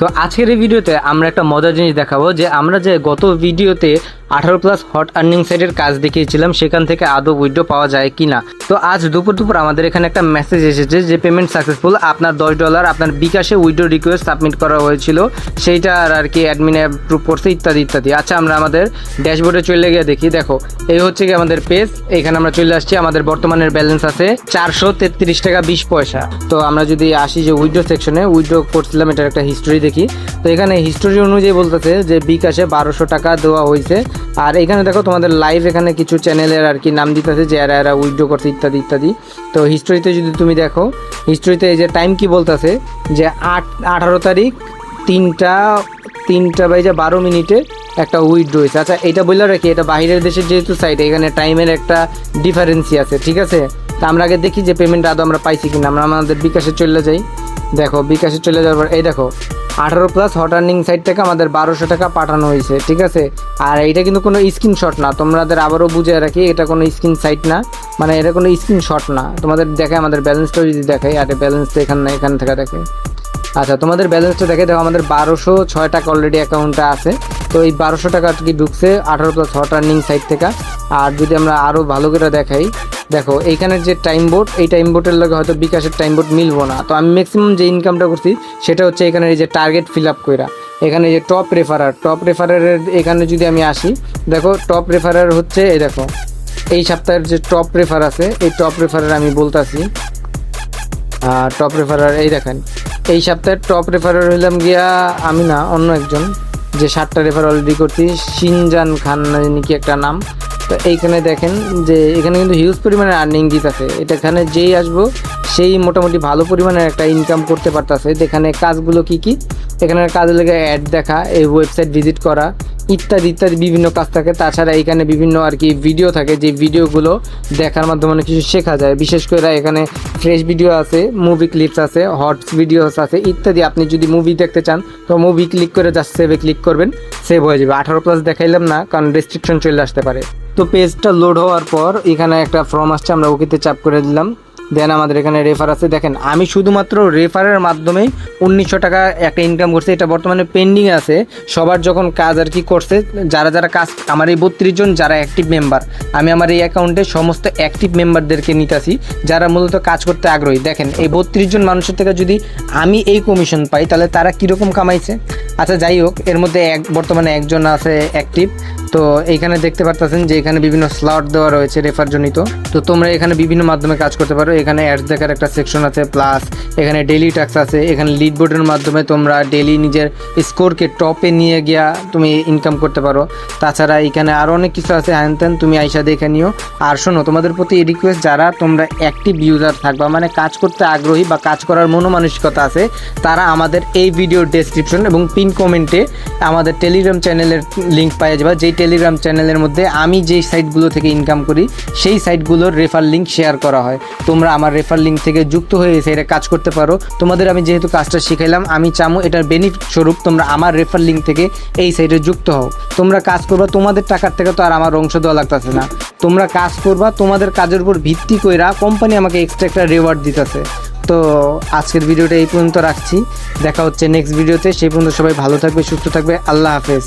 তো আজকের এই ভিডিওতে আমরা একটা মজার জিনিস দেখাবো যে আমরা যে গত ভিডিওতে 18+ হট আর্নিং সাইটের কাজ দেখিয়েছিলাম সেখান থেকে আদৌ উইথড্র পাওয়া যায় কিনা। তো আজ দুপুর আমাদের এখানে একটা মেসেজ এসেছে যে পেমেন্ট সাকসেসফুল, আপনার $10 আপনার বিকাশে উইথড্র রিকোয়েস্ট সাবমিট করা হয়েছিল, সেইটা আর কি অ্যাডমিনে অ্যাপ্রুভ করছে ইত্যাদি ইত্যাদি। আচ্ছা, আমরা আমাদের ড্যাশবোর্ডে চলে গিয়ে দেখি। দেখো, এই হচ্ছে কি আমাদের পেজ। এখানে আমরা চলে আসছি, আমাদের বর্তমানের ব্যালেন্স আছে 433 টাকা 20 পয়সা। তো আমরা যদি আসি যে উইথড্র সেকশনে, উইথড্র করছিলাম এটার একটা হিস্টোরি দেখি। তো এখানে হিস্টোরি অনুযায়ী বলতেছে যে বিকাশে 1200 টাকা দেওয়া হয়েছে। আর এখানে দেখো তোমাদের লাইভ এখানে কিছু চ্যানেলের আর কি নাম দিতেছে যে এরা উইথড্র করছে ইত্যাদি ইত্যাদি। তো হিস্টোরিতে যদি তুমি দেখো, হিস্টোরিতে এই যে টাইম কি বলতেছে যে 18 তারিখ 3:12 একটা উইথড্র হয়েছে। আচ্ছা, এটা বললে রাখি, এটা বাইরের দেশের যেহেতু সাইট, এখানে টাইমের একটা ডিফারেন্সই আছে, ঠিক আছে। তা আমরা আগে দেখি যে পেমেন্ট আদৌ আমরা পাইছি কিনা। আমরা আমাদের বিকাশে চলে যাই। দেখো, বিকাশে চলে যাওয়ার পর এই দেখো 18+ হট আর্নিং সাইট থেকে আমাদের 1200 টাকা পাঠানো হয়েছে, ঠিক আছে। আর এইটা কিন্তু কোনো স্ক্রিনশট না, তোমাদের আবারও বুঝে রাখি, এটা কোনো স্ক্রিন সাইট না, মানে এটা কোনো স্ক্রিনশট না। তোমাদের দেখায় আমাদের ব্যালেন্সটাও যদি দেখাই, আরে ব্যালেন্স তো এখানে না, এখান থেকে দেখে। আচ্ছা, তোমাদের ব্যালেন্সটা দেখে দেখো, আমাদের 1206 টাকা অলরেডি অ্যাকাউন্টে আছে। তো এই 1200 টাকা কি ঢুকছে 18+ হট আর্নিং সাইট থেকে। আর যদি আমরা আরও ভালো করে দেখাই, দেখো এইখানের যে টাইম বোর্ড, এই টাইম বোর্ডের লগে হয়তো বিকাশের টাইম বোর্ড মিলবো না। তো আমি ম্যাক্সিমাম যে ইনকামটা করছি সেটা হচ্ছে এখানে এই যে টার্গেট ফিল আপ কইরা, এখানে যে টপ রেফারারের এখানে যদি আমি আসি, দেখো টপ রেফারার হচ্ছে এই দেখো এই সপ্তাহের যে টপ রেফার আছে, এই টপ রেফারার আমি বলতাছি। টপ রেফারার এই দেখেন, এই সপ্তাহের টপ রেফারার হইলাম গিয়া আমি না, অন্য একজন, যে 7টা রেফার অলরেডি করছি, শিনজান খান নাকি কি একটা নাম। তো এইখানে দেখেন যে এখানে কিন্তু হিউজ পরিমাণে আর্নিং দিতেছে। এখানে যেই আসবো সেই মোটামুটি ভালো পরিমাণের একটা ইনকাম করতে পারতেছে। এখানে কাজগুলো কি কি, এখানে কাজ লেগে অ্যাড দেখা, এই ওয়েবসাইট ভিজিট করা ইত্যাদি ইত্যাদি বিভিন্ন কাজ থাকে। তাছাড়া এখানে বিভিন্ন আর কি ভিডিও থাকে, যে ভিডিওগুলো দেখার মাধ্যমে অনেক কিছু শেখা যায়। বিশেষ করে এখানে ফ্রেশ ভিডিও আছে, মুভি ক্লিপস আছে, হটস ভিডিওস আছে ইত্যাদি। আপনি যদি মুভি দেখতে চান তো মুভি ক্লিক করে জাস্ট সেভে ক্লিক করবেন, সেভ হয়ে যাবে। 18+ দেখাইলাম না, কারণ রেস্ট্রিকশন চলে আসতে পারে। তো পেজটা লোড হওয়ার পর এখানে একটা ফর্ম আসছে, আমরা ওকেতে চাপ করে দিলাম। দেন আমাদের এখানে রেফার আছে। দেখেন, আমি শুধুমাত্র রেফারের মাধ্যমেই 1900 টাকা একটা ইনকাম করছে। এটা বর্তমানে পেন্ডিং আছে। সবার যখন কাজ আর কি করছে, যারা কাজ, আমার এই 32 জন যারা অ্যাক্টিভ মেম্বার, আমি আমার এই অ্যাকাউন্টে সমস্ত অ্যাক্টিভ মেম্বারদেরকে নিতেছি যারা মূলত কাজ করতে আগ্রহী। দেখেন, এই 32 জন মানুষের থেকে যদি আমি এই কমিশন পাই তাহলে তারা কীরকম কামাইছে। আচ্ছা, যাই হোক, এর মধ্যে বর্তমানে একজন আছে অ্যাক্টিভ। তো এইখানে দেখতে পারতেছেন যে এখানে বিভিন্ন স্লট দেওয়া রয়েছে রেফার জনিত। তো তোমরা এখানে বিভিন্ন মাধ্যমে কাজ করতে পারো। এখানে অ্যাডস দেখার একটা সেকশন আছে, প্লাস এখানে ডেইলি টাস্ক আছে। এখানে লিড বোর্ডের মাধ্যমে তোমরা ডেইলি নিজের স্কোরকে টপে নিয়ে গিয়া তুমি ইনকাম করতে পারো। তাছাড়া এখানে আরও অনেক কিছু আছে, হ্যান ত্যান, তুমি আইসা দেখে নিও। আর শোনো, তোমাদের প্রতি রিকোয়েস্ট, যারা তোমরা অ্যাক্টিভ ইউজার থাকবা, মানে কাজ করতে আগ্রহী বা কাজ করার মনোমানসিকতা আছে, তারা আমাদের এই ভিডিওর ডেসক্রিপশন এবং পিন কমেন্টে আমাদের টেলিগ্রাম চ্যানেলের লিঙ্ক পাওয়া যাবে। যেই টেলিগ্রাম চ্যানেলের মধ্যে আমি যেই সাইটগুলো থেকে ইনকাম করি সেই সাইটগুলোর রেফার লিঙ্ক শেয়ার করা হয়। তোমরা আমার রেফার লিঙ্ক থেকে যুক্ত হয়ে এটা কাজ করতে পারো। তোমাদের আমি যেহেতু কাজটা শিখাইলাম, আমি চামো এটার বেনিফিট স্বরূপ তোমরা আমার রেফার লিঙ্ক থেকে এই সাইটে যুক্ত হও। তোমরা কাজ করবা, তোমাদের টাকার থেকে তো আর আমার অংশ দেওয়া লাগতেছে না। তোমরা কাজ করবা, তোমাদের কাজের উপর ভিত্তি কইরা কোম্পানি আমাকে এক্সট্রা একটা রিওয়ার্ড দিতেছে। তো আজকের ভিডিওটা এই পর্যন্ত রাখছি, দেখা হচ্ছে নেক্সট ভিডিওতে। সেই পর্যন্ত সবাই ভালো থাকবে, সুস্থ থাকবে, আল্লাহ হাফেজ।